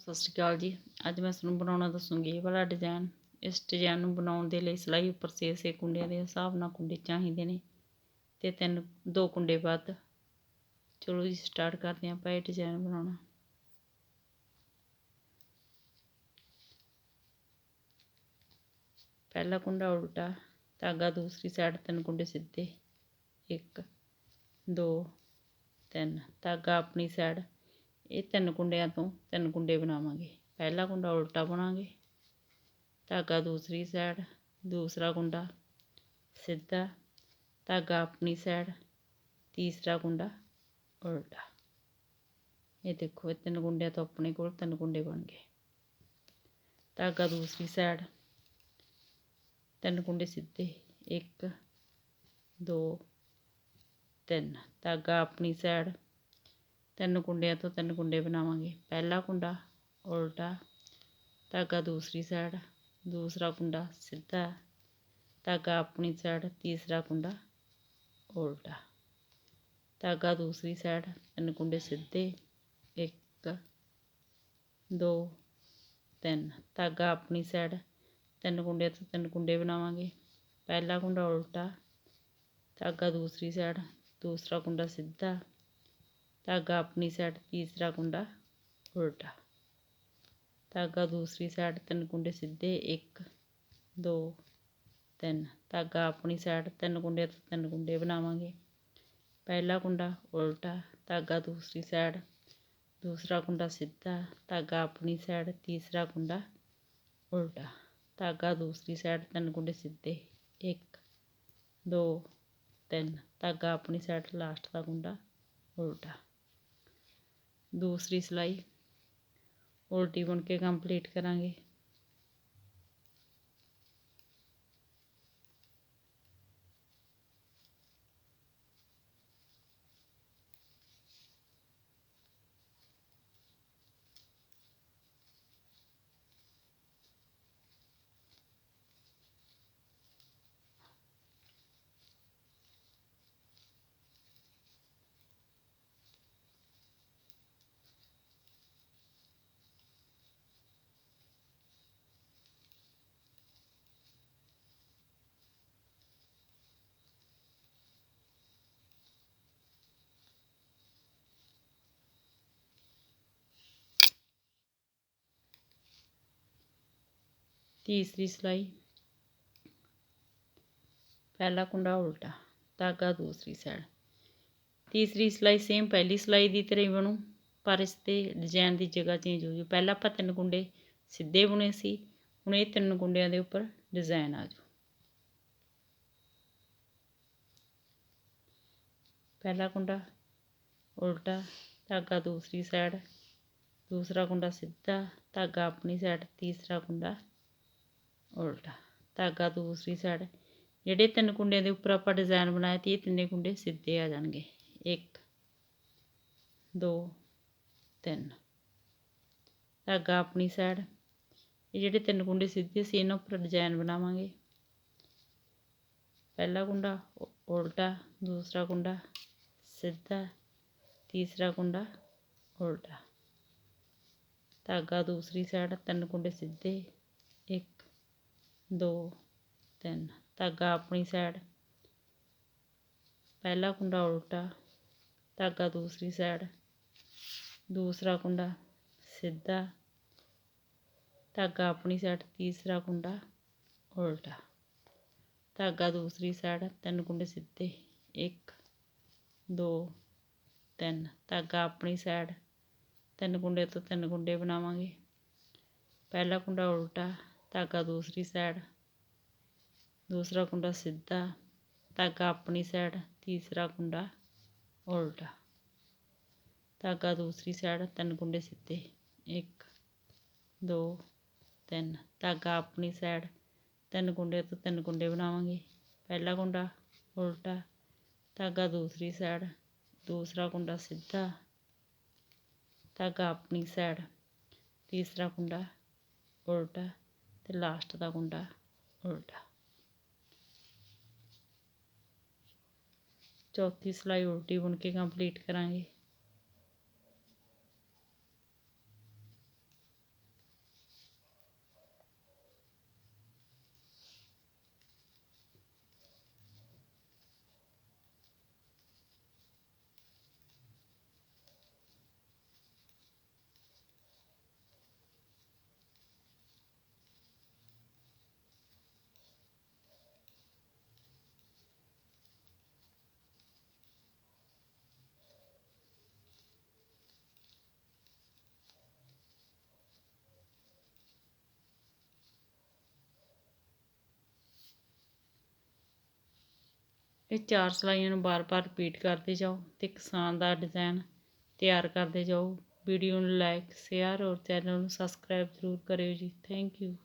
ਸਤਿ ਸ਼੍ਰੀ ਅਕਾਲ ਜੀ। ਅੱਜ ਮੈਂ ਤੁਹਾਨੂੰ ਬਣਾਉਣਾ ਦੱਸੂਗੀ ਇਹ ਵਾਲਾ ਡਿਜ਼ਾਈਨ। ਇਸ ਡਿਜ਼ਾਈਨ ਨੂੰ ਬਣਾਉਣ ਦੇ ਲਈ ਸਿਲਾਈ ਉੱਪਰ 6 ਕੁੰਡਿਆਂ ਦੇ ਹਿਸਾਬ ਨਾਲ ਕੁੰਡੇ ਚਾਹੀਦੇ ਨੇ ਤੇ 2 ਕੁੰਡੇ ਵੱਧ। ਚਲੋ ਜੀ ਸਟਾਰਟ ਕਰਦੇ ਹਾਂ ਆਪਾਂ ਇਹ ਡਿਜ਼ਾਈਨ ਬਣਾਉਣਾ। ਪਹਿਲਾ ਕੁੰਡਾ ਉਲਟਾ, ਧਾਗਾ ਦੂਸਰੀ ਸਾਈਡ 3 ਕੁੰਡੇ ਸਿੱਧੇ, 1 2 3, ਧਾਗਾ ਆਪਣੀ ਸਾਈਡ। ਇਹ 3 ਕੁੰਡਿਆਂ ਤੋਂ 3 ਕੁੰਡੇ ਬਣਾਵਾਂਗੇ। ਪਹਿਲਾ ਕੁੰਡਾ ਉਲਟਾ ਪਾਉਣਾਗੇ, ਧਾਗਾ ਦੂਸਰੀ ਸਾਈਡ, ਦੂਸਰਾ ਕੁੰਡਾ ਸਿੱਧਾ, ਧਾਗਾ ਆਪਣੀ ਸਾਈਡ, ਤੀਸਰਾ ਕੁੰਡਾ ਉਲਟਾ। ਇਹ ਦੇਖੋ ਇਹ 3 ਕੁੰਡਿਆਂ ਤੋਂ ਆਪਣੇ ਕੋਲ 3 ਕੁੰਡੇ ਬਣ ਗਏ। ਧਾਗਾ ਦੂਸਰੀ ਸਾਈਡ, 3 ਕੁੰਡੇ ਸਿੱਧੇ, 1 2 3, ਧਾਗਾ ਆਪਣੀ ਸਾਈਡ, 3 ਕੁੰਡਿਆਂ ਤੋਂ 3 ਕੁੰਡੇ ਬਣਾਵਾਂਗੇ। ਪਹਿਲਾ ਕੁੰਡਾ ਉਲਟਾ, ਧਾਗਾ ਦੂਸਰੀ ਸਾਈਡ, ਦੂਸਰਾ ਕੁੰਡਾ ਸਿੱਧਾ, ਧਾਗਾ ਆਪਣੀ ਸਾਈਡ, ਤੀਸਰਾ ਕੁੰਡਾ ਉਲਟਾ। ਧਾਗਾ ਦੂਸਰੀ ਸਾਈਡ, 3 ਕੁੰਡੇ ਸਿੱਧੇ, 1 2 3, ਧਾਗਾ ਆਪਣੀ ਸਾਈਡ, 3 ਕੁੰਡਿਆਂ ਤੋਂ 3 ਕੁੰਡੇ ਬਣਾਵਾਂਗੇ। ਪਹਿਲਾ ਕੁੰਡਾ ਉਲਟਾ, ਧਾਗਾ ਦੂਸਰੀ ਸਾਈਡ, ਦੂਸਰਾ ਕੁੰਡਾ ਸਿੱਧਾ, ਧਾਗਾ ਆਪਣੀ ਸਾਈਡ, ਤੀਸਰਾ ਕੁੰਡਾ ਉਲਟਾ। ਧਾਗਾ ਦੂਸਰੀ ਸਾਈਡ, 3 ਕੁੰਡੇ ਸਿੱਧੇ, 1 2 3, ਧਾਗਾ ਆਪਣੀ ਸਾਈਡ, 3 ਕੁੰਡਿਆਂ ਤੋਂ 3 ਕੁੰਡੇ ਬਣਾਵਾਂਗੇ। ਪਹਿਲਾ ਕੁੰਡਾ ਉਲਟਾ, ਧਾਗਾ ਦੂਸਰੀ ਸਾਈਡ, ਦੂਸਰਾ ਕੁੰਡਾ ਸਿੱਧਾ, ਧਾਗਾ ਆਪਣੀ ਸਾਈਡ, ਤੀਸਰਾ ਕੁੰਡਾ ਉਲਟਾ। ਧਾਗਾ ਦੂਸਰੀ ਸਾਈਡ, 3 ਕੁੰਡੇ ਸਿੱਧੇ, 1 2 3, ਧਾਗਾ ਆਪਣੀ ਸਾਈਡ, ਲਾਸਟ ਦਾ ਕੁੰਡਾ ਉਲਟਾ। ਦੂਸਰੀ ਸਿਲਾਈ ਉਲਟੀ ਬੁਣ ਕੇ ਕੰਪਲੀਟ ਕਰਾਂਗੇ। ਤੀਸਰੀ ਸਿਲਾਈ, ਪਹਿਲਾ ਕੁੰਡਾ ਉਲਟਾ, ਧਾਗਾ ਦੂਸਰੀ ਸਾਈਡ। ਤੀਸਰੀ ਸਿਲਾਈ ਸੇਮ ਪਹਿਲੀ ਸਿਲਾਈ ਦੀ ਤਰ੍ਹਾਂ ਹੀ ਬਣੂ, ਪਰ ਇਸ 'ਤੇ ਡਿਜ਼ਾਈਨ ਦੀ ਜਗ੍ਹਾ ਚੇਂਜ ਹੋ ਜੂ। ਪਹਿਲਾਂ ਆਪਾਂ 3 ਕੁੰਡੇ ਸਿੱਧੇ ਬੁਣੇ ਸੀ, ਹੁਣ ਇਹ 3 ਕੁੰਡਿਆਂ ਦੇ ਉੱਪਰ ਡਿਜ਼ਾਈਨ ਆ ਜੂ। ਪਹਿਲਾ ਕੁੰਡਾ ਉਲਟਾ, ਧਾਗਾ ਦੂਸਰੀ ਸਾਈਡ, ਦੂਸਰਾ ਕੁੰਡਾ ਸਿੱਧਾ, ਧਾਗਾ ਆਪਣੀ ਸਾਈਡ, ਤੀਸਰਾ ਕੁੰਡਾ ਉਲਟਾ। ਧਾਗਾ ਦੂਸਰੀ ਸਾਈਡ, ਜਿਹੜੇ 3 ਕੁੰਡਿਆਂ ਦੇ ਉੱਪਰ ਆਪਾਂ ਡਿਜ਼ਾਈਨ ਬਣਾਏ ਤੇ ਇਹ 3 ਕੁੰਡੇ ਸਿੱਧੇ ਆ ਜਾਣਗੇ। 1 2 3, ਧਾਗਾ ਆਪਣੀ ਸਾਈਡ। ਇਹ ਜਿਹੜੇ 3 ਕੁੰਡੇ ਸਿੱਧੇ ਸੀ ਇਹਨਾਂ ਉੱਪਰ ਡਿਜ਼ਾਈਨ ਬਣਾਵਾਂਗੇ। ਪਹਿਲਾ ਕੁੰਡਾ ਉਲਟਾ, ਦੂਸਰਾ ਕੁੰਡਾ ਸਿੱਧਾ, ਤੀਸਰਾ ਕੁੰਡਾ ਉਲਟਾ। ਧਾਗਾ ਦੂਸਰੀ ਸਾਈਡ, 3 ਕੁੰਡੇ ਸਿੱਧੇ, 1 2 3, ਧਾਗਾ ਆਪਣੀ ਸਾਈਡ। ਪਹਿਲਾ ਕੁੰਡਾ ਉਲਟਾ, ਧਾਗਾ ਦੂਸਰੀ ਸਾਈਡ, ਦੂਸਰਾ ਕੁੰਡਾ ਸਿੱਧਾ, ਧਾਗਾ ਆਪਣੀ ਸਾਈਡ, ਤੀਸਰਾ ਕੁੰਡਾ ਉਲਟਾ। ਧਾਗਾ ਦੂਸਰੀ ਸਾਈਡ, 3 ਕੁੰਡੇ ਸਿੱਧੇ, 1 2 3, ਧਾਗਾ ਆਪਣੀ ਸਾਈਡ, 3 ਕੁੰਡੇ ਤੋਂ 3 ਕੁੰਡੇ ਬਣਾਵਾਂਗੇ। ਪਹਿਲਾ ਕੁੰਡਾ ਉਲਟਾ, ਧਾਗਾ ਦੂਸਰੀ ਸਾਈਡ, ਦੂਸਰਾ ਕੁੰਡਾ ਸਿੱਧਾ, ਧਾਗਾ ਆਪਣੀ ਸਾਈਡ, ਤੀਸਰਾ ਕੁੰਡਾ ਉਲਟਾ। ਧਾਗਾ ਦੂਸਰੀ ਸਾਈਡ, 3 ਕੁੰਡੇ ਸਿੱਧੇ, 1 2 3, ਧਾਗਾ ਆਪਣੀ ਸਾਈਡ, 3 ਕੁੰਡੇ ਤੋਂ 3 ਕੁੰਡੇ ਬਣਾਵਾਂਗੇ। ਪਹਿਲਾ ਕੁੰਡਾ ਉਲਟਾ, ਧਾਗਾ ਦੂਸਰੀ ਸਾਈਡ, ਦੂਸਰਾ ਕੁੰਡਾ ਸਿੱਧਾ, ਧਾਗਾ ਆਪਣੀ ਸਾਈਡ, ਤੀਸਰਾ ਕੁੰਡਾ ਉਲਟਾ ਤੇ ਲਾਸਟ ਦਾ ਕੁੰਡਾ ਉਲਟਾ। चौथी सिलाई उल्टी बुन के कंप्लीट करांगे। ਇਹ 4 ਸਿਲਾਈਆਂ ਨੂੰ ਬਾਰ-ਬਾਰ ਰਿਪੀਟ ਕਰਦੇ ਜਾਓ ਤੇ ਕਿਸਾਨ ਦਾ ਡਿਜ਼ਾਈਨ ਤਿਆਰ ਕਰਦੇ ਜਾਓ। ਵੀਡੀਓ ਨੂੰ ਲਾਈਕ, ਸ਼ੇਅਰ ਔਰ ਚੈਨਲ ਨੂੰ ਸਬਸਕ੍ਰਾਈਬ ਜ਼ਰੂਰ ਕਰਿਓ ਜੀ। Thank you.